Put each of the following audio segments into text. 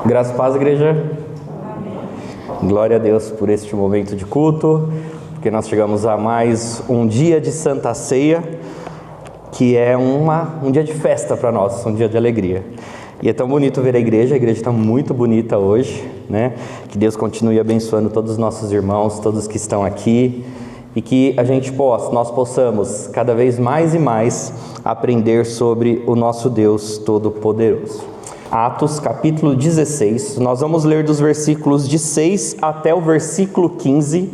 Graças e paz, igreja. Amém. Glória a Deus por este momento de culto, porque nós chegamos a mais um dia de Santa Ceia, que é um dia de festa para nós, um dia de alegria. E é tão bonito ver a igreja está muito bonita hoje, né? Que Deus continue abençoando todos os nossos irmãos, todos que estão aqui, e que nós possamos cada vez mais e mais aprender sobre o nosso Deus Todo-Poderoso. Atos capítulo 16, nós vamos ler dos versículos de 6 até o versículo 15.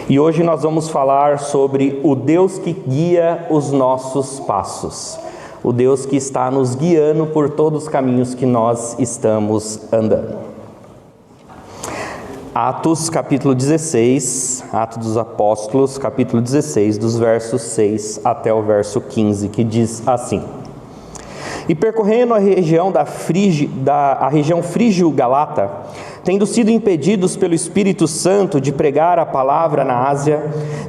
E hoje nós vamos falar sobre o Deus que guia os nossos passos. O Deus que está nos guiando por todos os caminhos que nós estamos andando. Atos capítulo 16, Atos dos Apóstolos, capítulo 16, dos versos 6 até o verso 15, que diz assim: E percorrendo a região região frígio-galata, tendo sido impedidos pelo Espírito Santo de pregar a palavra na Ásia,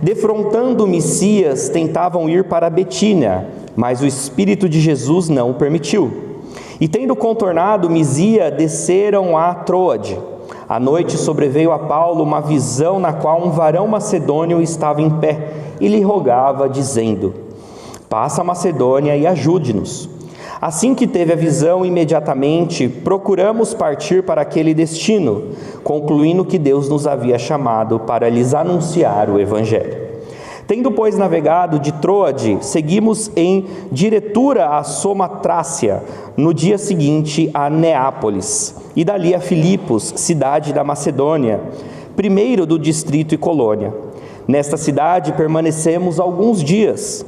defrontando Micias, tentavam ir para Betínia, mas o Espírito de Jesus não o permitiu. E tendo contornado Misia, desceram a Troade. À noite sobreveio a Paulo uma visão na qual um varão macedônio estava em pé e lhe rogava, dizendo: Passa a Macedônia e ajude-nos. Assim que teve a visão, imediatamente procuramos partir para aquele destino, concluindo que Deus nos havia chamado para lhes anunciar o Evangelho. Tendo, pois, navegado de Troade, seguimos em diretura a Samotácia, no dia seguinte a Neápolis, e dali a Filipos, cidade da Macedônia, primeiro do distrito e colônia. Nesta cidade permanecemos alguns dias.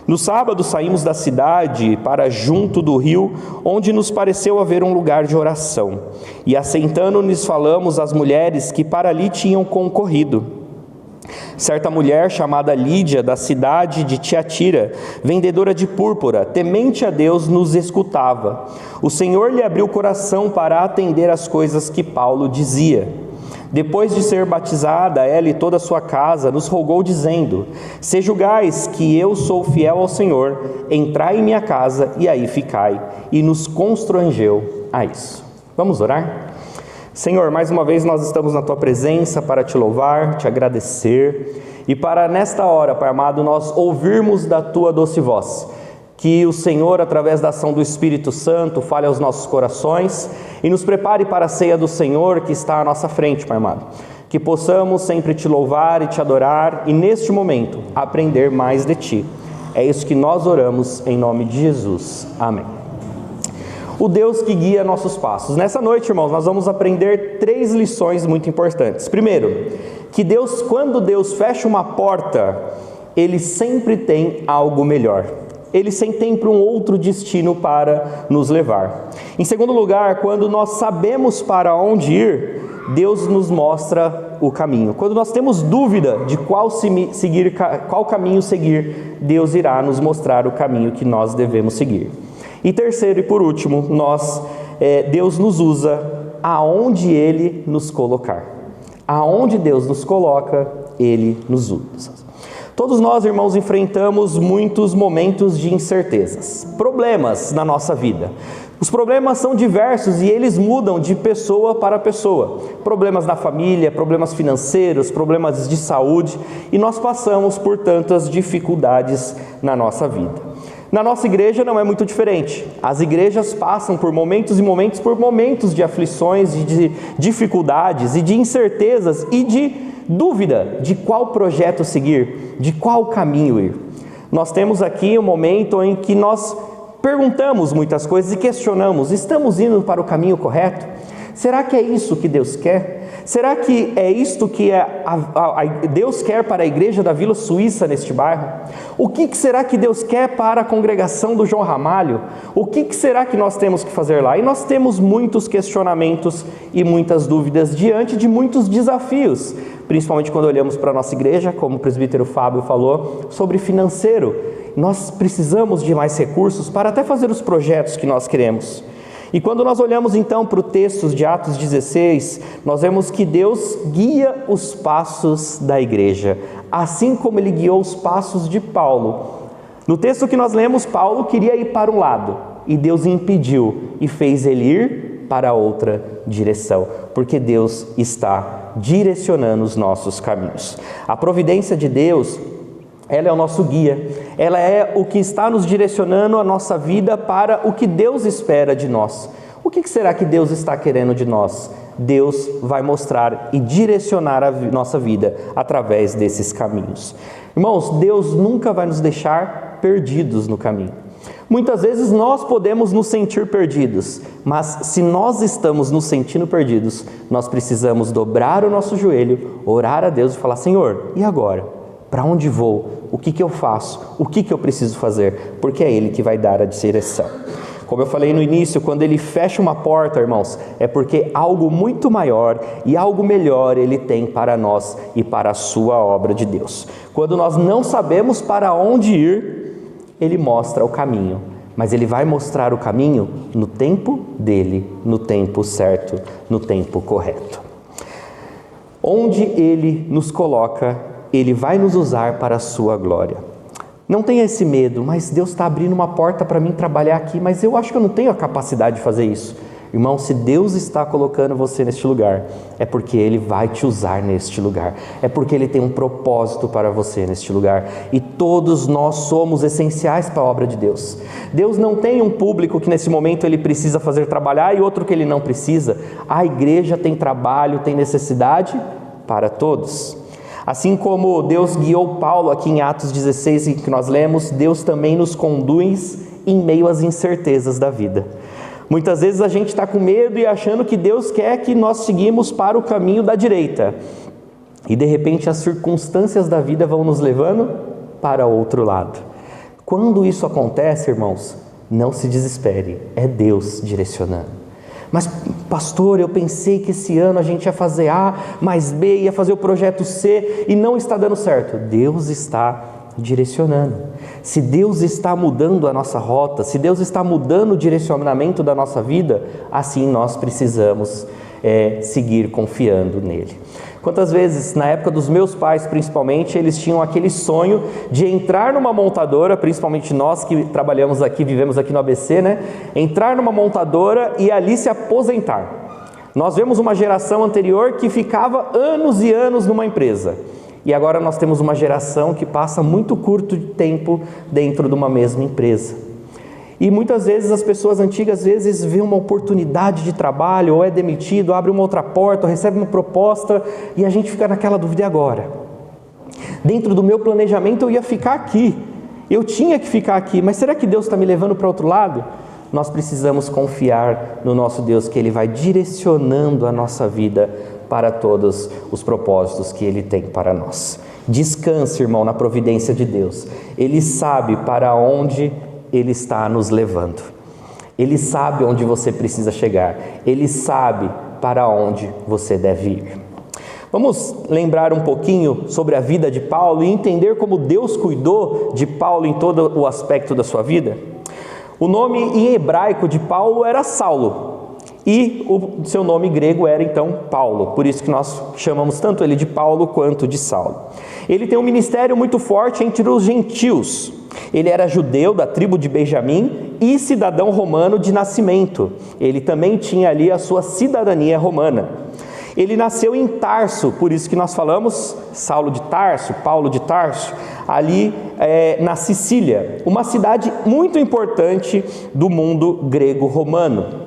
No sábado saímos da cidade para junto do rio, onde nos pareceu haver um lugar de oração. E assentando-nos falamos às mulheres que para ali tinham concorrido. Certa mulher chamada Lídia, da cidade de Tiatira, vendedora de púrpura, temente a Deus, nos escutava. O Senhor lhe abriu o coração para atender às coisas que Paulo dizia. Depois de ser batizada, ela e toda a sua casa nos rogou, dizendo: Se julgais que eu sou fiel ao Senhor, entrai em minha casa e aí ficai. E nos constrangeu a isso. Vamos orar? Senhor, mais uma vez nós estamos na Tua presença para Te louvar, Te agradecer e para nesta hora, Pai amado, nós ouvirmos da Tua doce voz. Que o Senhor, através da ação do Espírito Santo, fale aos nossos corações e nos prepare para a ceia do Senhor que está à nossa frente, Pai amado. Que possamos sempre Te louvar e Te adorar e neste momento aprender mais de Ti. É isso que nós oramos em nome de Jesus. Amém. O Deus que guia nossos passos. Nessa noite, irmãos, nós vamos aprender 3 lições muito importantes. Primeiro, que quando Deus fecha uma porta, Ele sempre tem algo melhor. Ele sempre tem um outro destino para nos levar. Em segundo lugar, quando nós sabemos para onde ir, Deus nos mostra o caminho. Quando nós temos dúvida de qual caminho seguir, Deus irá nos mostrar o caminho que nós devemos seguir. E terceiro e por último, Deus nos usa aonde Ele nos colocar. Aonde Deus nos coloca, Ele nos usa. Todos nós, irmãos, enfrentamos muitos momentos de incertezas, problemas na nossa vida. Os problemas são diversos e eles mudam de pessoa para pessoa. Problemas na família, problemas financeiros, problemas de saúde, e nós passamos por tantas dificuldades na nossa vida. Na nossa igreja não é muito diferente. As igrejas passam por momentos e momentos de aflições, de dificuldades e de incertezas e de dúvida de qual projeto seguir, de qual caminho ir. Nós temos aqui um momento em que nós perguntamos muitas coisas e questionamos: estamos indo para o caminho correto? Será que é isso que Deus quer? Será que é isto que Deus quer para a igreja da Vila Suíça neste bairro? O que será que Deus quer para a congregação do João Ramalho? O que será que nós temos que fazer lá? E nós temos muitos questionamentos e muitas dúvidas diante de muitos desafios, principalmente quando olhamos para a nossa igreja, como o presbítero Fábio falou, sobre financeiro. Nós precisamos de mais recursos para até fazer os projetos que nós queremos. E quando nós olhamos então para o texto de Atos 16, nós vemos que Deus guia os passos da igreja, assim como Ele guiou os passos de Paulo. No texto que nós lemos, Paulo queria ir para um lado, e Deus impediu e fez ele ir para outra direção, porque Deus está direcionando os nossos caminhos. A providência de Deus, ela é o nosso guia, ela é o que está nos direcionando a nossa vida para o que Deus espera de nós. O que será que Deus está querendo de nós? Deus vai mostrar e direcionar a nossa vida através desses caminhos. Irmãos, Deus nunca vai nos deixar perdidos no caminho. Muitas vezes nós podemos nos sentir perdidos, mas se nós estamos nos sentindo perdidos, nós precisamos dobrar o nosso joelho, orar a Deus e falar: Senhor, e agora? Para onde vou? O que eu faço? O que eu preciso fazer? Porque é Ele que vai dar a direção. Como eu falei no início, quando Ele fecha uma porta, irmãos, é porque algo muito maior e algo melhor Ele tem para nós e para a sua obra de Deus. Quando nós não sabemos para onde ir, Ele mostra o caminho, mas Ele vai mostrar o caminho no tempo dEle, no tempo certo, no tempo correto. Onde Ele nos coloca, Ele vai nos usar para a sua glória. Não tenha esse medo, mas Deus está abrindo uma porta para mim trabalhar aqui, mas eu acho que eu não tenho a capacidade de fazer isso. Irmão, se Deus está colocando você neste lugar, é porque Ele vai te usar neste lugar. É porque Ele tem um propósito para você neste lugar. E todos nós somos essenciais para a obra de Deus. Deus não tem um público que nesse momento Ele precisa fazer trabalhar e outro que Ele não precisa. A igreja tem trabalho, tem necessidade para todos. Assim como Deus guiou Paulo aqui em Atos 16, em que nós lemos, Deus também nos conduz em meio às incertezas da vida. Muitas vezes a gente está com medo e achando que Deus quer que nós seguimos para o caminho da direita. E de repente as circunstâncias da vida vão nos levando para outro lado. Quando isso acontece, irmãos, não se desespere, é Deus direcionando. Mas pastor, eu pensei que esse ano a gente ia fazer A mais B, ia fazer o projeto C e não está dando certo. Deus está direcionando. Se Deus está mudando a nossa rota, se Deus está mudando o direcionamento da nossa vida, assim nós precisamos seguir confiando nele. Quantas vezes, na época dos meus pais principalmente, eles tinham aquele sonho de entrar numa montadora, principalmente nós que trabalhamos aqui, vivemos aqui no ABC, né? Entrar numa montadora e ali se aposentar. Nós vemos uma geração anterior que ficava anos e anos numa empresa. E agora nós temos uma geração que passa muito curto de tempo dentro de uma mesma empresa. E muitas vezes as pessoas antigas vêem uma oportunidade de trabalho, ou é demitido, abre uma outra porta, ou recebe uma proposta, e a gente fica naquela dúvida: e agora? Dentro do meu planejamento eu ia ficar aqui, eu tinha que ficar aqui, mas será que Deus está me levando para outro lado? Nós precisamos confiar no nosso Deus, que Ele vai direcionando a nossa vida para todos os propósitos que Ele tem para nós. Descanse, irmão, na providência de Deus. Ele sabe para onde Ele está nos levando. Ele sabe onde você precisa chegar. Ele sabe para onde você deve ir. Vamos lembrar um pouquinho sobre a vida de Paulo e entender como Deus cuidou de Paulo em todo o aspecto da sua vida? O nome em hebraico de Paulo era Saulo. E o seu nome grego era então Paulo, por isso que nós chamamos tanto ele de Paulo quanto de Saulo. Ele tem um ministério muito forte entre os gentios. Ele era judeu da tribo de Benjamim e cidadão romano de nascimento. Ele também tinha ali a sua cidadania romana. Ele nasceu em Tarso, por isso que nós falamos Saulo de Tarso, Paulo de Tarso, ali na Sicília, uma cidade muito importante do mundo grego-romano.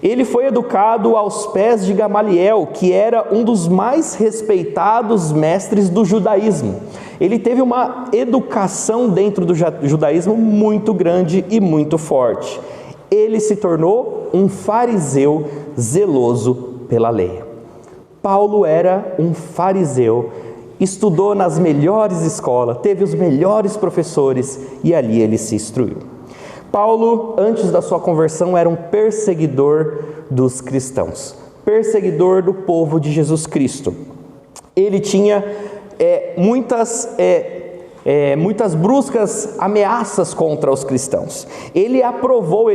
Ele foi educado aos pés de Gamaliel, que era um dos mais respeitados mestres do judaísmo. Ele teve uma educação dentro do judaísmo muito grande e muito forte. Ele se tornou um fariseu zeloso pela lei. Paulo era um fariseu, estudou nas melhores escolas, teve os melhores professores e ali ele se instruiu. Paulo, antes da sua conversão, era um perseguidor dos cristãos, perseguidor do povo de Jesus Cristo. Ele tinha muitas bruscas ameaças contra os cristãos. Ele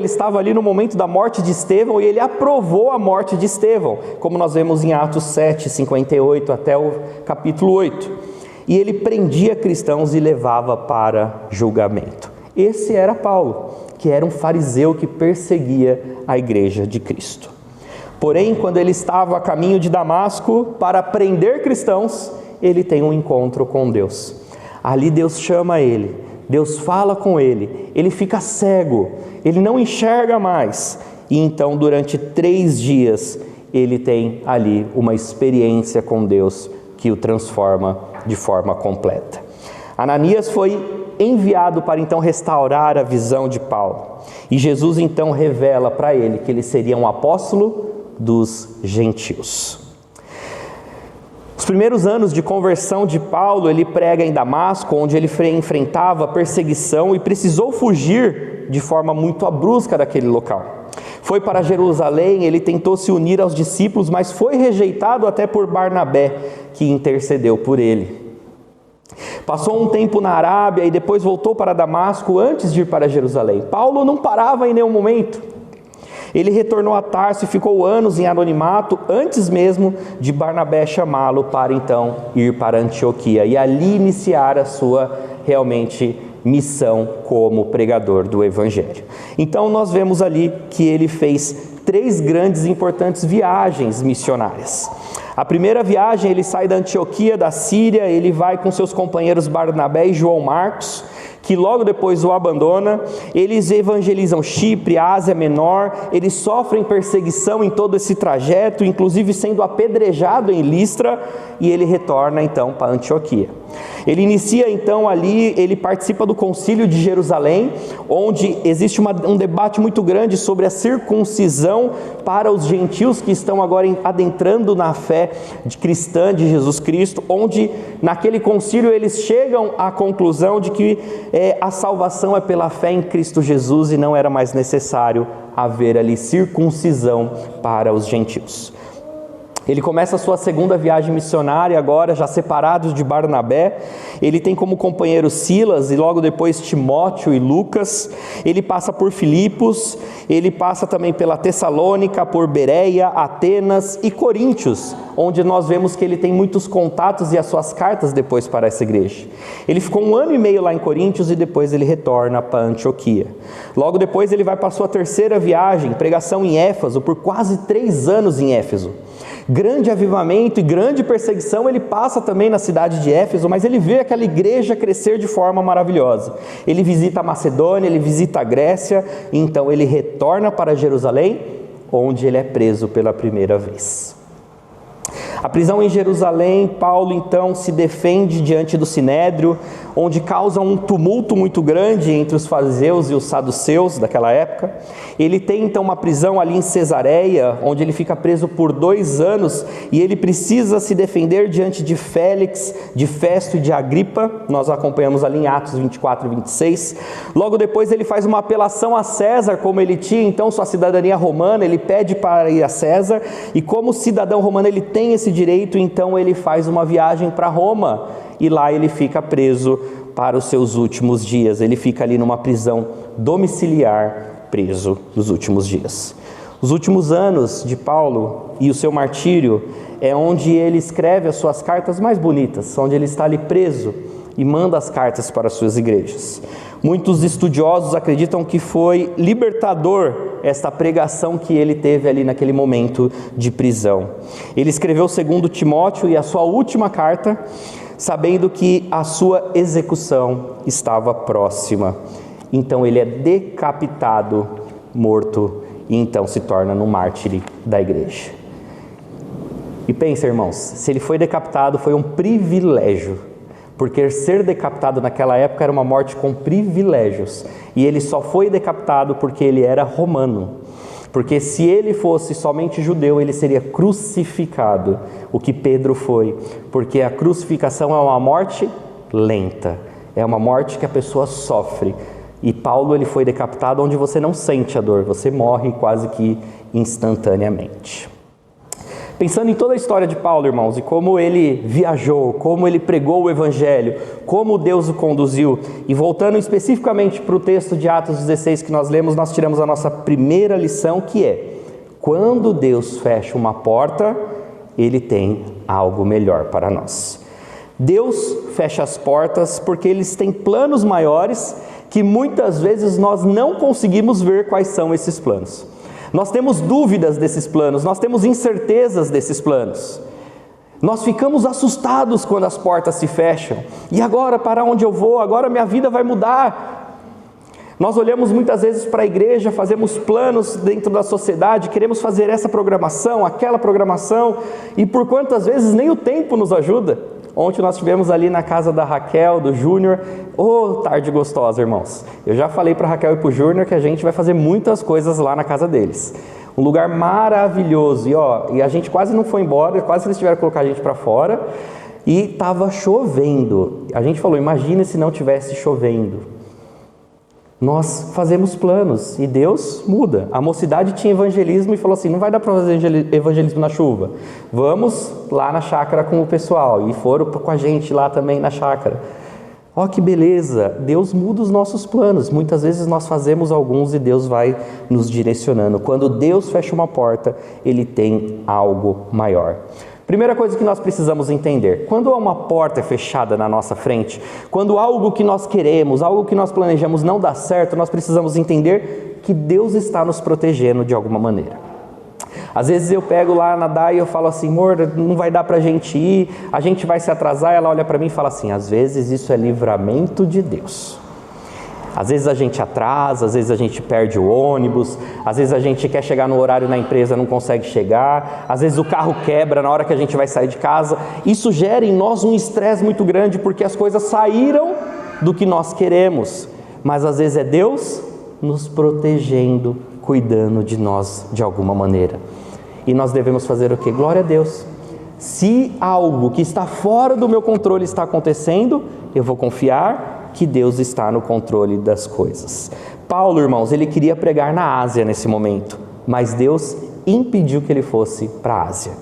estava ali no momento da morte de Estevão e ele aprovou a morte de Estevão, como nós vemos em Atos 7, 58 até o capítulo 8. E ele prendia cristãos e levava para julgamento. Esse era Paulo. que era um fariseu que perseguia a igreja de Cristo. Porém, quando ele estava a caminho de Damasco para prender cristãos, ele tem um encontro com Deus. Ali Deus chama ele, Deus fala com ele, ele fica cego, ele não enxerga mais. E então, durante 3 dias, ele tem ali uma experiência com Deus que o transforma de forma completa. Ananias foi enviado para então restaurar a visão de Paulo. E Jesus então revela para ele que ele seria um apóstolo dos gentios. Os primeiros anos de conversão de Paulo, ele prega em Damasco, onde ele enfrentava perseguição e precisou fugir de forma muito brusca daquele local. Foi para Jerusalém, ele tentou se unir aos discípulos, mas foi rejeitado até por Barnabé, que intercedeu por ele. Passou um tempo na Arábia e depois voltou para Damasco antes de ir para Jerusalém. Paulo não parava em nenhum momento. Ele retornou a Tarso e ficou anos em anonimato antes mesmo de Barnabé chamá-lo para então ir para Antioquia e ali iniciar a sua realmente missão como pregador do Evangelho. Então nós vemos ali que ele fez 3 grandes e importantes viagens missionárias. A primeira viagem, ele sai da Antioquia, da Síria, ele vai com seus companheiros Barnabé e João Marcos, que logo depois o abandona. Eles evangelizam Chipre, Ásia Menor, eles sofrem perseguição em todo esse trajeto, inclusive sendo apedrejado em Listra, e ele retorna então para Antioquia. Ele inicia então ali, ele participa do concílio de Jerusalém, onde existe um debate muito grande sobre a circuncisão para os gentios que estão agora adentrando na fé cristã de Jesus Cristo, onde naquele concílio eles chegam à conclusão de que a salvação é pela fé em Cristo Jesus e não era mais necessário haver ali circuncisão para os gentios. Ele começa a sua segunda viagem missionária agora, já separados de Barnabé. Ele tem como companheiro Silas e logo depois Timóteo e Lucas. Ele passa por Filipos, ele passa também pela Tessalônica, por Bereia, Atenas e Coríntios, onde nós vemos que ele tem muitos contatos e as suas cartas depois para essa igreja. Ele ficou 1 ano e meio lá em Coríntios e depois ele retorna para Antioquia. Logo depois ele vai para a sua terceira viagem, pregação em Éfeso, por quase 3 anos em Éfeso. Grande avivamento e grande perseguição ele passa também na cidade de Éfeso, mas ele vê aquela igreja crescer de forma maravilhosa. Ele visita a Macedônia, ele visita a Grécia, e então ele retorna para Jerusalém, onde ele é preso pela primeira vez. A prisão em Jerusalém, Paulo então se defende diante do Sinédrio, onde causa um tumulto muito grande entre os fariseus e os saduceus daquela época. Ele tem então uma prisão ali em Cesareia, onde ele fica preso por 2 anos e ele precisa se defender diante de Félix, de Festo e de Agripa. Nós acompanhamos ali em Atos 24 e 26. Logo depois ele faz uma apelação a César, como ele tinha então sua cidadania romana, ele pede para ir a César e como cidadão romano ele tem esse direito, então ele faz uma viagem para Roma e lá ele fica preso para os seus últimos dias. Ele fica ali numa prisão domiciliar, preso nos últimos dias. Os últimos anos de Paulo e o seu martírio é onde ele escreve as suas cartas mais bonitas, onde ele está ali preso e manda as cartas para as suas igrejas. Muitos estudiosos acreditam que foi libertador esta pregação que ele teve ali naquele momento de prisão. Ele escreveu 2 Timóteo e a sua última carta, sabendo que a sua execução estava próxima. Então ele é decapitado, morto, e então se torna um mártir da igreja. E pensa, irmãos, se ele foi decapitado foi um privilégio, porque ser decapitado naquela época era uma morte com privilégios, e ele só foi decapitado porque ele era romano, porque se ele fosse somente judeu, ele seria crucificado, o que Pedro foi, porque a crucificação é uma morte lenta, é uma morte que a pessoa sofre, e Paulo ele foi decapitado onde você não sente a dor, você morre quase que instantaneamente. Pensando em toda a história de Paulo, irmãos, e como ele viajou, como ele pregou o Evangelho, como Deus o conduziu, e voltando especificamente para o texto de Atos 16 que nós lemos, nós tiramos a nossa primeira lição, que é: quando Deus fecha uma porta, Ele tem algo melhor para nós. Deus fecha as portas porque Ele tem planos maiores que muitas vezes nós não conseguimos ver quais são esses planos. Nós temos dúvidas desses planos, nós temos incertezas desses planos. Nós ficamos assustados quando as portas se fecham. E agora, para onde eu vou? Agora minha vida vai mudar. Nós olhamos muitas vezes para a igreja, fazemos planos dentro da sociedade, queremos fazer essa programação, aquela programação, e por quantas vezes nem o tempo nos ajuda. Ontem nós estivemos ali na casa da Raquel, do Júnior. Tarde gostosa, irmãos. Eu já falei para a Raquel e para o Júnior que a gente vai fazer muitas coisas lá na casa deles. Um lugar maravilhoso, e a gente quase não foi embora, quase eles tiveram que colocar a gente para fora, e estava chovendo. A gente falou, imagina se não tivesse chovendo. Nós fazemos planos, e Deus muda. A mocidade tinha evangelismo e falou assim, não vai dar para fazer evangelismo na chuva, vamos lá na chácara com o pessoal, e foram com a gente lá também na chácara. Que beleza, Deus muda os nossos planos. Muitas vezes nós fazemos alguns e Deus vai nos direcionando. Quando Deus fecha uma porta, Ele tem algo maior. Primeira coisa que nós precisamos entender, quando uma porta é fechada na nossa frente, quando algo que nós queremos, algo que nós planejamos não dá certo, nós precisamos entender que Deus está nos protegendo de alguma maneira. Às vezes eu pego lá na Dai e eu falo assim, amor, não vai dar pra gente ir, a gente vai se atrasar. Ela olha pra mim e fala assim, às vezes isso é livramento de Deus. Às vezes a gente atrasa, às vezes a gente perde o ônibus, às vezes a gente quer chegar no horário na empresa, não consegue chegar, às vezes o carro quebra na hora que a gente vai sair de casa. Isso gera em nós um estresse muito grande, porque as coisas saíram do que nós queremos, mas às vezes é Deus nos protegendo, cuidando de nós de alguma maneira. E nós devemos fazer o quê? Glória a Deus. Se algo que está fora do meu controle está acontecendo, eu vou confiar que Deus está no controle das coisas. Paulo, irmãos, ele queria pregar na Ásia nesse momento, mas Deus impediu que ele fosse para a Ásia.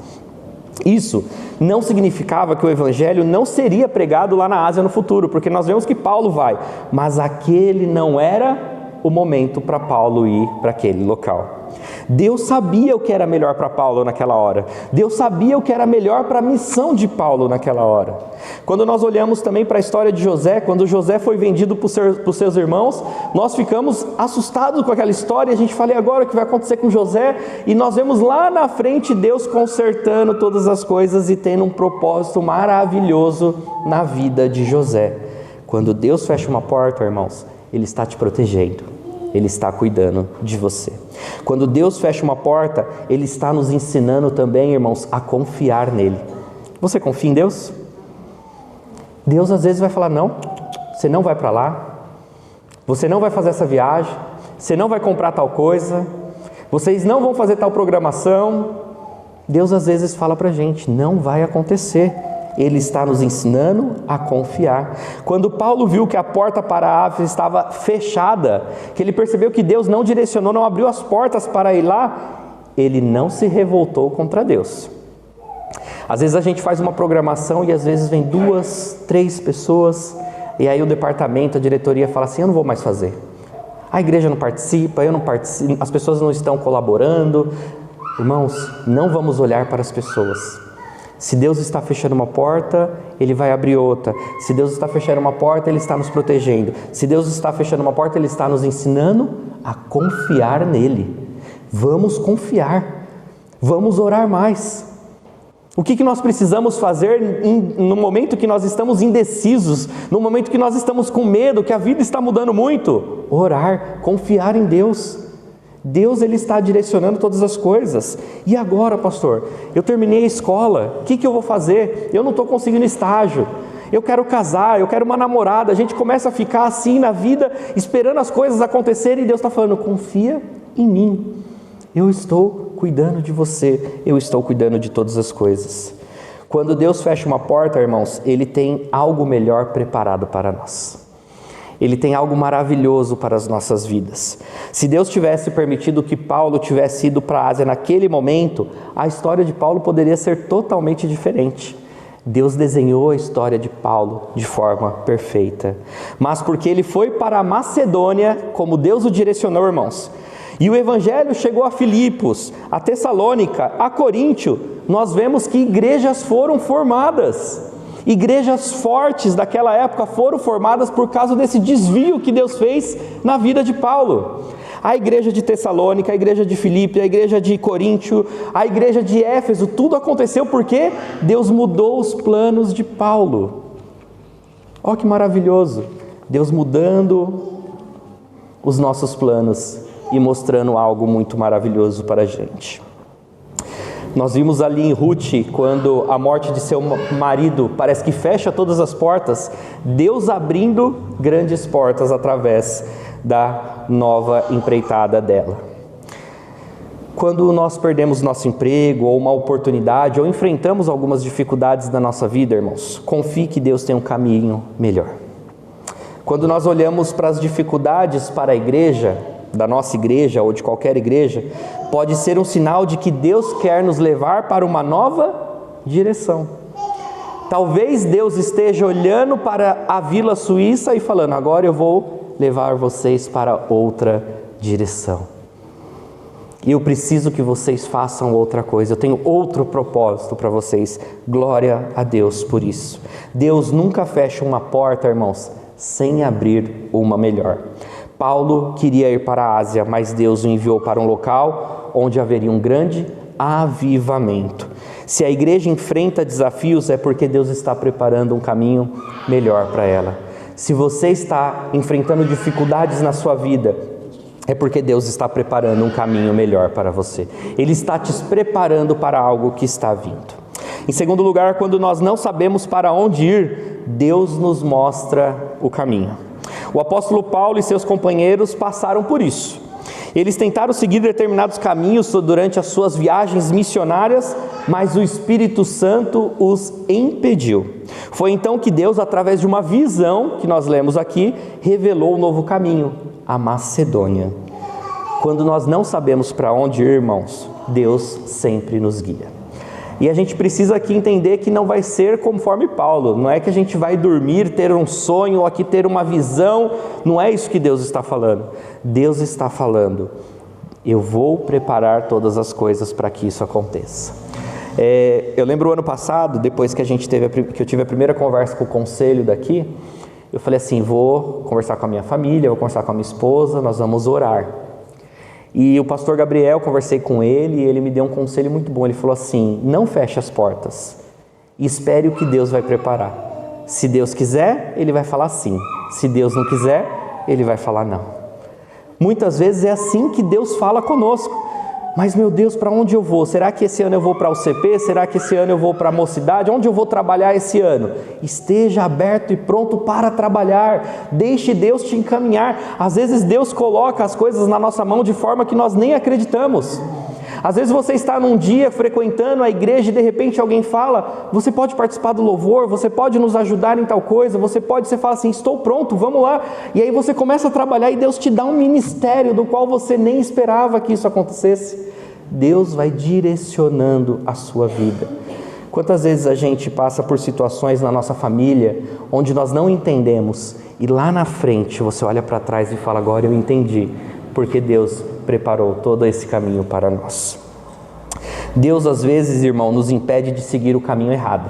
Isso não significava que o evangelho não seria pregado lá na Ásia no futuro, porque nós vemos que Paulo vai, mas aquele não era o momento para Paulo ir para aquele local. Deus sabia o que era melhor para Paulo naquela hora. Deus sabia o que era melhor para a missão de Paulo naquela hora. Quando nós olhamos também para a história de José, quando José foi vendido para os seus irmãos, nós ficamos assustados com aquela história. A gente fala, e agora o que vai acontecer com José? E nós vemos lá na frente Deus consertando todas as coisas e tendo um propósito maravilhoso na vida de José. Quando Deus fecha uma porta, irmãos, Ele está te protegendo. Ele está cuidando de você. Quando Deus fecha uma porta, Ele está nos ensinando também, irmãos, a confiar nele. Você confia em Deus? Deus às vezes vai falar, não, você não vai para lá, você não vai fazer essa viagem, você não vai comprar tal coisa, vocês não vão fazer tal programação. Deus às vezes fala para a gente, não vai acontecer. Ele está nos ensinando a confiar. Quando Paulo viu que a porta para a África estava fechada, que ele percebeu que Deus não direcionou, não abriu as portas para ir lá, ele não se revoltou contra Deus. Às vezes a gente faz uma programação e às vezes vem 2, 3 pessoas, e aí o departamento, a diretoria fala assim, eu não vou mais fazer. A igreja não participa, eu não participo, as pessoas não estão colaborando. Irmãos, não vamos olhar para as pessoas. Se Deus está fechando uma porta, Ele vai abrir outra. Se Deus está fechando uma porta, Ele está nos protegendo. Se Deus está fechando uma porta, Ele está nos ensinando a confiar nele. Vamos confiar. Vamos orar mais. O que nós precisamos fazer no momento que nós estamos indecisos, no momento que nós estamos com medo, que a vida está mudando muito? Orar, confiar em Deus. Deus, Ele está direcionando todas as coisas. E agora, pastor, eu terminei a escola, o que eu vou fazer? Eu não estou conseguindo estágio, eu quero casar, eu quero uma namorada. A gente começa a ficar assim na vida, esperando as coisas acontecerem, e Deus está falando, confia em mim, eu estou cuidando de você, eu estou cuidando de todas as coisas. Quando Deus fecha uma porta, irmãos, Ele tem algo melhor preparado para nós. Ele tem algo maravilhoso para as nossas vidas. Se Deus tivesse permitido que Paulo tivesse ido para a Ásia naquele momento, a história de Paulo poderia ser totalmente diferente. Deus desenhou a história de Paulo de forma perfeita. Mas porque ele foi para a Macedônia, como Deus o direcionou, irmãos, e o evangelho chegou a Filipos, a Tessalônica, a Coríntio, nós vemos que igrejas foram formadas. Igrejas fortes daquela época foram formadas por causa desse desvio que Deus fez na vida de Paulo. A igreja de Tessalônica, a igreja de Filipe, a igreja de Coríntio, a igreja de Éfeso, tudo aconteceu porque Deus mudou os planos de Paulo. Olha que maravilhoso, Deus mudando os nossos planos e mostrando algo muito maravilhoso para a gente. Nós vimos ali em Ruth, quando a morte de seu marido parece que fecha todas as portas, Deus abrindo grandes portas através da nova empreitada dela. Quando nós perdemos nosso emprego, ou uma oportunidade, ou enfrentamos algumas dificuldades na nossa vida, irmãos, confie que Deus tem um caminho melhor. Quando nós olhamos para as dificuldades para a igreja, da nossa igreja ou de qualquer igreja, pode ser um sinal de que Deus quer nos levar para uma nova direção. Talvez Deus esteja olhando para a Vila Suíça e falando: agora eu vou levar vocês para outra direção. E eu preciso que vocês façam outra coisa, eu tenho outro propósito para vocês. Glória a Deus por isso. Deus nunca fecha uma porta, irmãos, sem abrir uma melhor. Paulo queria ir para a Ásia, mas Deus o enviou para um local onde haveria um grande avivamento. Se a igreja enfrenta desafios, é porque Deus está preparando um caminho melhor para ela. Se você está enfrentando dificuldades na sua vida, é porque Deus está preparando um caminho melhor para você. Ele está te preparando para algo que está vindo. Em segundo lugar, quando nós não sabemos para onde ir, Deus nos mostra o caminho. O apóstolo Paulo e seus companheiros passaram por isso. Eles tentaram seguir determinados caminhos durante as suas viagens missionárias, mas o Espírito Santo os impediu. Foi então que Deus, através de uma visão que nós lemos aqui, revelou um novo caminho, a Macedônia. Quando nós não sabemos para onde ir, irmãos, Deus sempre nos guia. E a gente precisa aqui entender que não vai ser conforme Paulo, não é que a gente vai dormir, ter um sonho, ou aqui ter uma visão, não é isso que Deus está falando. Deus está falando: eu vou preparar todas as coisas para que isso aconteça. Eu lembro o ano passado, depois que eu tive a primeira conversa com o conselho daqui, eu falei assim: vou conversar com a minha família, vou conversar com a minha esposa, nós vamos orar. E o pastor Gabriel, conversei com ele e ele me deu um conselho muito bom. Ele falou assim: não feche as portas, espere o que Deus vai preparar. Se Deus quiser, Ele vai falar sim. Se Deus não quiser, Ele vai falar não. Muitas vezes é assim que Deus fala conosco. Mas meu Deus, para onde eu vou? Será que esse ano eu vou para o CP? Será que esse ano eu vou para a mocidade? Onde eu vou trabalhar esse ano? Esteja aberto e pronto para trabalhar. Deixe Deus te encaminhar. Às vezes Deus coloca as coisas na nossa mão de forma que nós nem acreditamos. Às vezes você está num dia frequentando a igreja e de repente alguém fala: você pode participar do louvor, você pode nos ajudar em tal coisa, você fala assim: estou pronto, vamos lá. E aí você começa a trabalhar e Deus te dá um ministério do qual você nem esperava que isso acontecesse. Deus vai direcionando a sua vida. Quantas vezes a gente passa por situações na nossa família onde nós não entendemos e lá na frente você olha para trás e fala: agora eu entendi, porque Deus preparou todo esse caminho para nós. Deus às vezes, irmão, nos impede de seguir o caminho errado.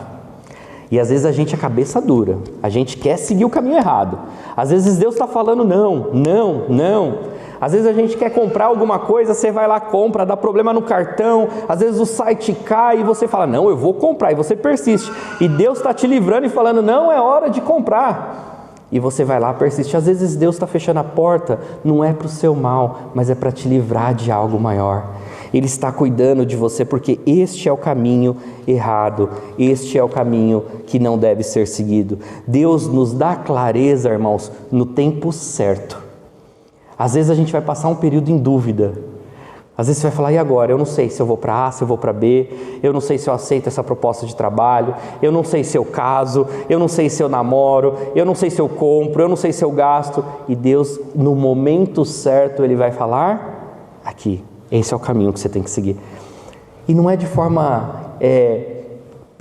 E às vezes a gente é cabeça dura, a gente quer seguir o caminho errado. Às vezes Deus está falando não, não, não. Às vezes a gente quer comprar alguma coisa, você vai lá, compra, dá problema no cartão, às vezes o site cai e você fala: não, eu vou comprar, e você persiste. E Deus está te livrando e falando: não, é hora de comprar. E você vai lá, persiste. Às vezes Deus está fechando a porta, não é para o seu mal, mas é para te livrar de algo maior. Ele está cuidando de você porque este é o caminho errado, este é o caminho que não deve ser seguido. Deus nos dá clareza, irmãos, no tempo certo. Às vezes a gente vai passar um período em dúvida. Às vezes você vai falar: e agora? Eu não sei se eu vou para A, se eu vou para B, eu não sei se eu aceito essa proposta de trabalho, eu não sei se eu caso, eu não sei se eu namoro, eu não sei se eu compro, eu não sei se eu gasto. E Deus, no momento certo, Ele vai falar: aqui, esse é o caminho que você tem que seguir. E não é de forma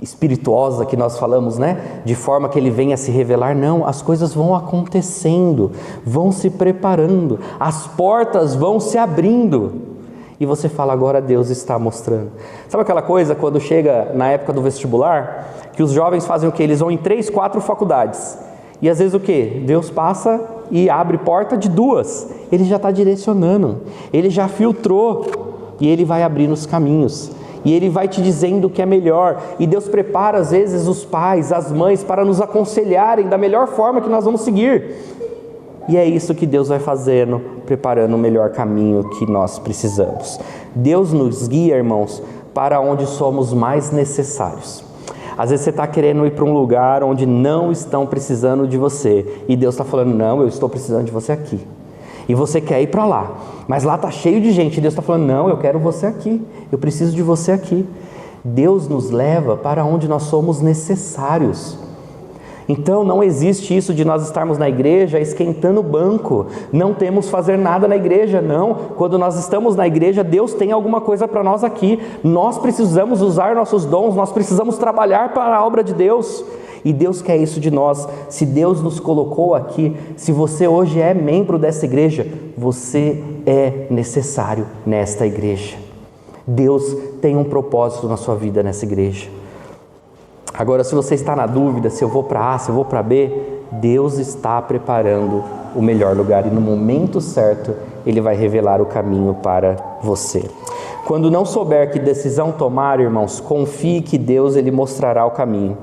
espirituosa que nós falamos, né? De forma que Ele venha se revelar. Não, as coisas vão acontecendo, vão se preparando, as portas vão se abrindo. E você fala, agora Deus está mostrando. Sabe aquela coisa quando chega na época do vestibular, que os jovens fazem o quê? Eles vão em 3, 4 faculdades. E às vezes o quê? Deus passa e abre porta de 2. Ele já está direcionando, ele já filtrou e ele vai abrindo os caminhos. E ele vai te dizendo o que é melhor. E Deus prepara às vezes os pais, as mães para nos aconselharem da melhor forma que nós vamos seguir. E é isso que Deus vai fazendo, preparando o melhor caminho que nós precisamos. Deus nos guia, irmãos, para onde somos mais necessários. Às vezes você está querendo ir para um lugar onde não estão precisando de você. E Deus está falando, não, eu estou precisando de você aqui. E você quer ir para lá. Mas lá está cheio de gente. E Deus está falando, não, eu quero você aqui. Eu preciso de você aqui. Deus nos leva para onde nós somos necessários. Então não existe isso de nós estarmos na igreja esquentando o banco, não temos fazer nada na igreja, não. Quando nós estamos na igreja, Deus tem alguma coisa para nós aqui, nós precisamos usar nossos dons, nós precisamos trabalhar para a obra de Deus, e Deus quer isso de nós. Se Deus nos colocou aqui, se você hoje é membro dessa igreja, você é necessário nesta igreja. Deus tem um propósito na sua vida nessa igreja. Agora, se você está na dúvida, se eu vou para A, se eu vou para B, Deus está preparando o melhor lugar e no momento certo Ele vai revelar o caminho para você. Quando não souber que decisão tomar, irmãos, confie que Deus Ele mostrará o caminho.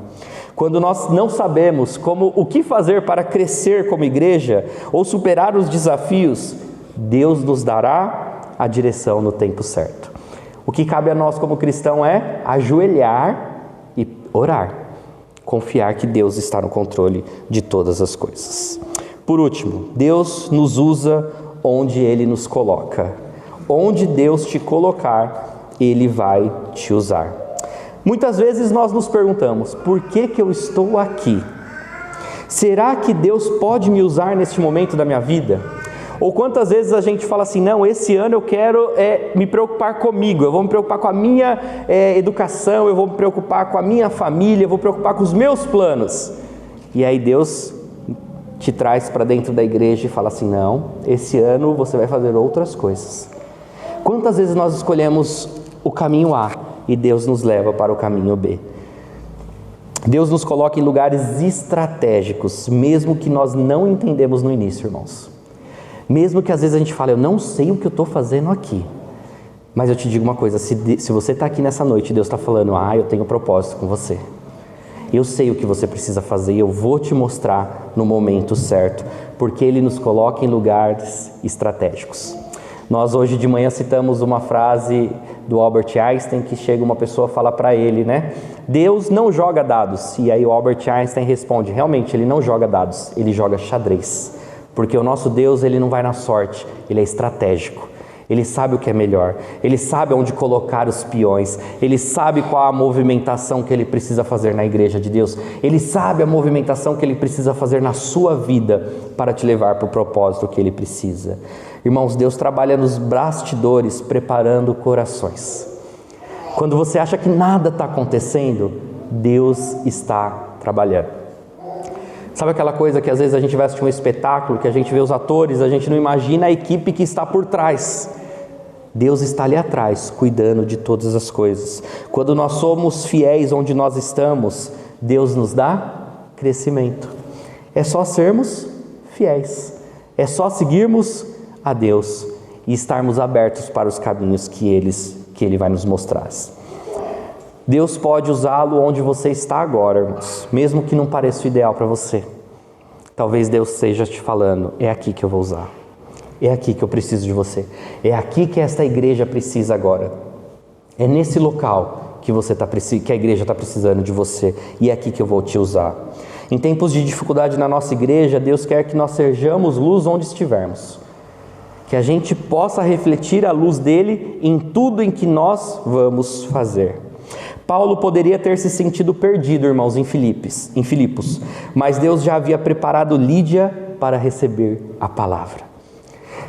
Quando nós não sabemos o que fazer para crescer como igreja ou superar os desafios, Deus nos dará a direção no tempo certo. O que cabe a nós como cristão é ajoelhar e orar, confiar que Deus está no controle de todas as coisas. Por último, Deus nos usa onde Ele nos coloca. Onde Deus te colocar, Ele vai te usar. Muitas vezes nós nos perguntamos, por que eu estou aqui? Será que Deus pode me usar neste momento da minha vida? Ou quantas vezes a gente fala assim, não, esse ano eu quero me preocupar comigo, eu vou me preocupar com a minha educação, eu vou me preocupar com a minha família, eu vou me preocupar com os meus planos. E aí Deus te traz para dentro da igreja e fala assim, não, esse ano você vai fazer outras coisas. Quantas vezes nós escolhemos o caminho A e Deus nos leva para o caminho B? Deus nos coloca em lugares estratégicos, mesmo que nós não entendemos no início, irmãos. Mesmo que às vezes a gente fale, eu não sei o que eu estou fazendo aqui. Mas eu te digo uma coisa, se você está aqui nessa noite e Deus está falando, eu tenho um propósito com você. Eu sei o que você precisa fazer e eu vou te mostrar no momento certo. Porque Ele nos coloca em lugares estratégicos. Nós hoje de manhã citamos uma frase do Albert Einstein que chega uma pessoa e fala para ele, né? Deus não joga dados. E aí o Albert Einstein responde, realmente Ele não joga dados, Ele joga xadrez. Porque o nosso Deus, Ele não vai na sorte, Ele é estratégico. Ele sabe o que é melhor, Ele sabe onde colocar os peões, Ele sabe qual a movimentação que Ele precisa fazer na igreja de Deus, Ele sabe a movimentação que Ele precisa fazer na sua vida para te levar para o propósito que Ele precisa. Irmãos, Deus trabalha nos bastidores preparando corações. Quando você acha que nada está acontecendo, Deus está trabalhando. Sabe aquela coisa que às vezes a gente vai assistir um espetáculo, que a gente vê os atores, a gente não imagina a equipe que está por trás. Deus está ali atrás, cuidando de todas as coisas. Quando nós somos fiéis onde nós estamos, Deus nos dá crescimento. É só sermos fiéis. É só seguirmos a Deus e estarmos abertos para os caminhos que Ele vai nos mostrar. Deus pode usá-lo onde você está agora, irmãos, mesmo que não pareça o ideal para você. Talvez Deus esteja te falando, é aqui que eu vou usar. É aqui que eu preciso de você. É aqui que esta igreja precisa agora. É nesse local que a igreja está precisando de você. E é aqui que eu vou te usar. Em tempos de dificuldade na nossa igreja, Deus quer que nós sejamos luz onde estivermos. Que a gente possa refletir a luz dele em tudo em que nós vamos fazer. Paulo poderia ter se sentido perdido, irmãos, em Filipos, mas Deus já havia preparado Lídia para receber a palavra.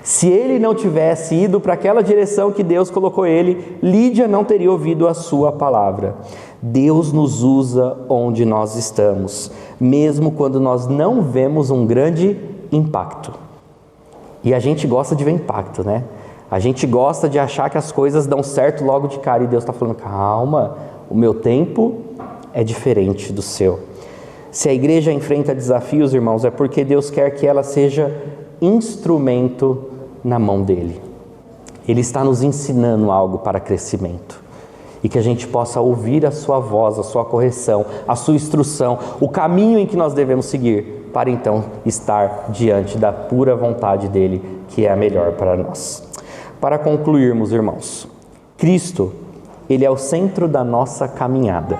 Se ele não tivesse ido para aquela direção que Deus colocou ele, Lídia não teria ouvido a sua palavra. Deus nos usa onde nós estamos, mesmo quando nós não vemos um grande impacto. E a gente gosta de ver impacto, né? A gente gosta de achar que as coisas dão certo logo de cara, e Deus está falando, calma, o meu tempo é diferente do seu. Se a igreja enfrenta desafios, irmãos, é porque Deus quer que ela seja instrumento na mão dele. Ele está nos ensinando algo para crescimento, e que a gente possa ouvir a sua voz, a sua correção, a sua instrução, o caminho em que nós devemos seguir, para então estar diante da pura vontade dele, que é a melhor para nós. Para concluirmos, irmãos, Cristo, ele é o centro da nossa caminhada.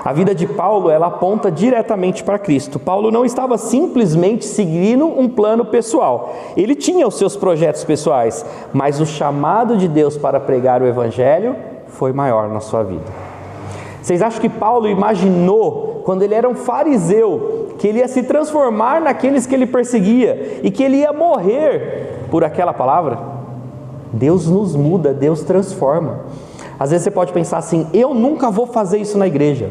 A vida de Paulo, ela aponta diretamente para Cristo. Paulo não estava simplesmente seguindo um plano pessoal. Ele tinha os seus projetos pessoais, mas o chamado de Deus para pregar o Evangelho foi maior na sua vida. Vocês acham que Paulo imaginou, quando ele era um fariseu, que ele ia se transformar naqueles que ele perseguia e que ele ia morrer por aquela palavra? Deus nos muda, Deus transforma. Às vezes você pode pensar assim, eu nunca vou fazer isso na igreja.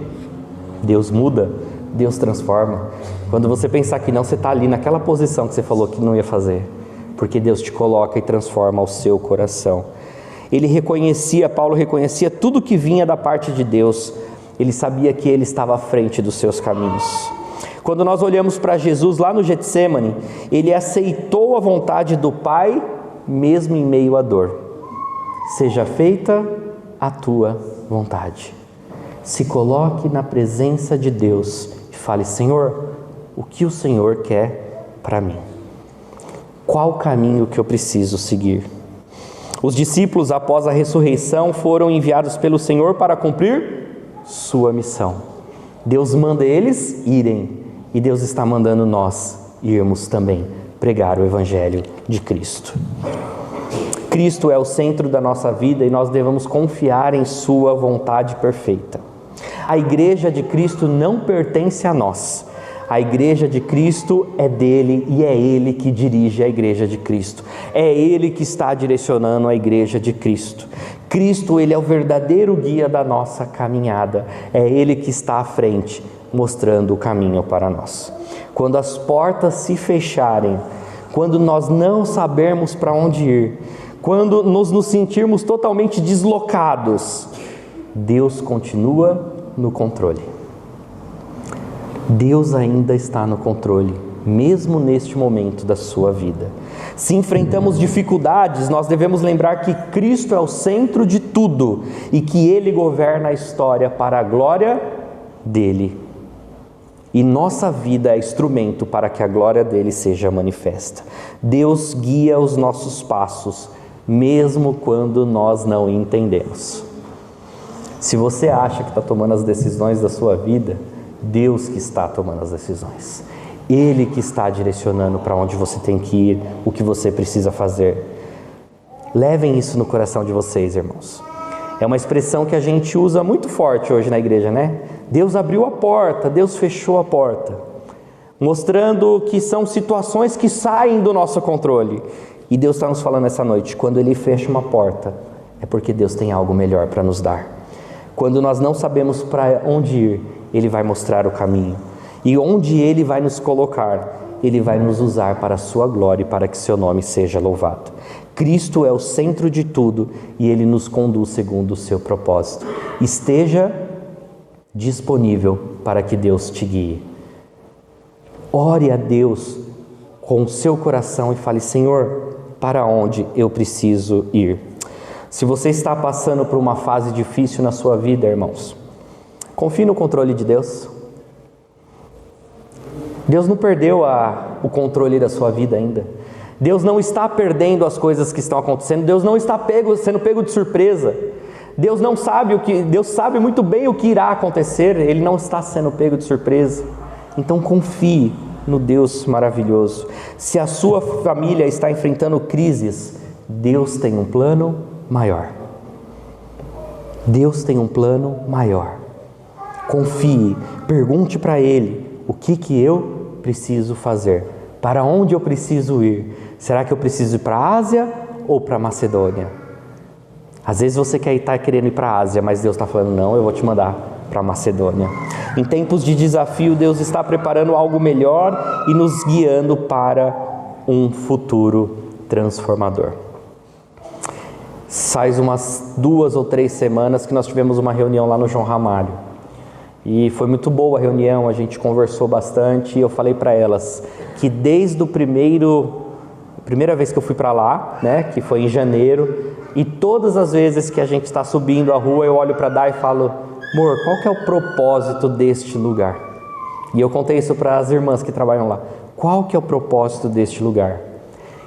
Deus muda, Deus transforma. Quando você pensar que não, você está ali naquela posição que você falou que não ia fazer, porque Deus te coloca e transforma o seu coração. Paulo reconhecia tudo que vinha da parte de Deus. Ele sabia que ele estava à frente dos seus caminhos. Quando nós olhamos para Jesus lá no Getsêmani, ele aceitou a vontade do Pai, mesmo em meio à dor. Seja feita a tua vontade. Se coloque na presença de Deus e fale, Senhor, o que o Senhor quer para mim? Qual caminho que eu preciso seguir? Os discípulos, após a ressurreição, foram enviados pelo Senhor para cumprir sua missão. Deus manda eles irem, e Deus está mandando nós irmos também pregar o Evangelho de Cristo. Cristo é o centro da nossa vida e nós devemos confiar em sua vontade perfeita. A igreja de Cristo não pertence a nós. A igreja de Cristo é dele e é ele que dirige a igreja de Cristo. É ele que está direcionando a igreja de Cristo. Cristo, ele é o verdadeiro guia da nossa caminhada. É ele que está à frente, mostrando o caminho para nós. Quando as portas se fecharem, quando nós não sabermos para onde ir, quando nos sentirmos totalmente deslocados, Deus continua no controle. Deus ainda está no controle, mesmo neste momento da sua vida. Se enfrentamos dificuldades, nós devemos lembrar que Cristo é o centro de tudo e que Ele governa a história para a glória dEle. E nossa vida é instrumento para que a glória dEle seja manifesta. Deus guia os nossos passos, mesmo quando nós não entendemos. Se você acha que está tomando as decisões da sua vida, Deus que está tomando as decisões. Ele que está direcionando para onde você tem que ir, o que você precisa fazer. Levem isso no coração de vocês, irmãos. É uma expressão que a gente usa muito forte hoje na igreja, né? Deus abriu a porta, Deus fechou a porta. Mostrando que são situações que saem do nosso controle. E Deus está nos falando essa noite, quando Ele fecha uma porta, é porque Deus tem algo melhor para nos dar. Quando nós não sabemos para onde ir, Ele vai mostrar o caminho. E onde Ele vai nos colocar, Ele vai nos usar para a sua glória e para que seu nome seja louvado. Cristo é o centro de tudo e Ele nos conduz segundo o seu propósito. Esteja disponível para que Deus te guie. Ore a Deus com o seu coração e fale, Senhor, para onde eu preciso ir? Se você está passando por uma fase difícil na sua vida, irmãos, confie no controle de Deus. Deus não perdeu o controle da sua vida ainda. Deus não está perdendo as coisas que estão acontecendo. Deus não está sendo pego de surpresa. Deus sabe muito bem o que irá acontecer. Ele não está sendo pego de surpresa. Então confie no Deus maravilhoso. Se a sua família está enfrentando crises, Deus tem um plano maior. Deus tem um plano maior. Confie, pergunte para Ele, o que eu preciso fazer? Para onde eu preciso ir? Será que eu preciso ir para a Ásia ou para a Macedônia? Às vezes você estar querendo ir para a Ásia, mas Deus está falando, não, eu vou te mandar para a Macedônia. Em tempos de desafio, Deus está preparando algo melhor e nos guiando para um futuro transformador. Faz umas 2 ou 3 semanas que nós tivemos uma reunião lá no João Ramalho. E foi muito boa a reunião, a gente conversou bastante e eu falei para elas que desde a primeira vez que eu fui para lá, né, que foi em janeiro, e todas as vezes que a gente está subindo a rua, eu olho para Dai e falo: amor, qual que é o propósito deste lugar? E eu contei isso para as irmãs que trabalham lá. Qual que é o propósito deste lugar?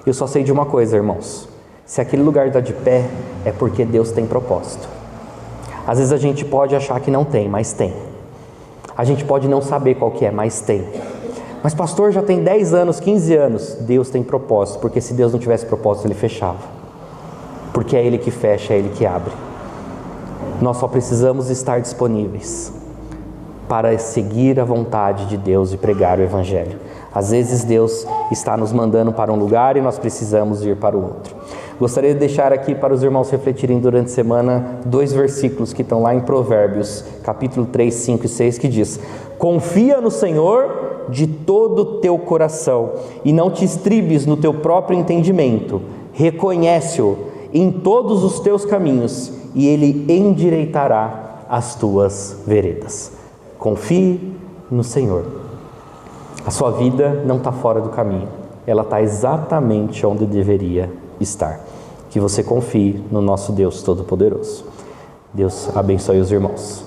Eu só sei de uma coisa, irmãos. Se aquele lugar está de pé, é porque Deus tem propósito. Às vezes a gente pode achar que não tem, mas tem. A gente pode não saber qual que é, mas tem. Mas pastor, já tem 10 anos, 15 anos. Deus tem propósito, porque se Deus não tivesse propósito, Ele fechava. Porque é Ele que fecha, é Ele que abre. Nós só precisamos estar disponíveis para seguir a vontade de Deus e pregar o Evangelho. Às vezes Deus está nos mandando para um lugar e nós precisamos ir para o outro. Gostaria de deixar aqui para os irmãos refletirem durante a semana 2 versículos que estão lá em Provérbios, capítulo 3, 5 e 6, que diz: confia no Senhor de todo o teu coração e não te estribes no teu próprio entendimento. Reconhece-o em todos os teus caminhos e Ele endireitará as tuas veredas. Confie no Senhor. A sua vida não está fora do caminho. Ela está exatamente onde deveria estar. Que você confie no nosso Deus Todo-Poderoso. Deus abençoe os irmãos.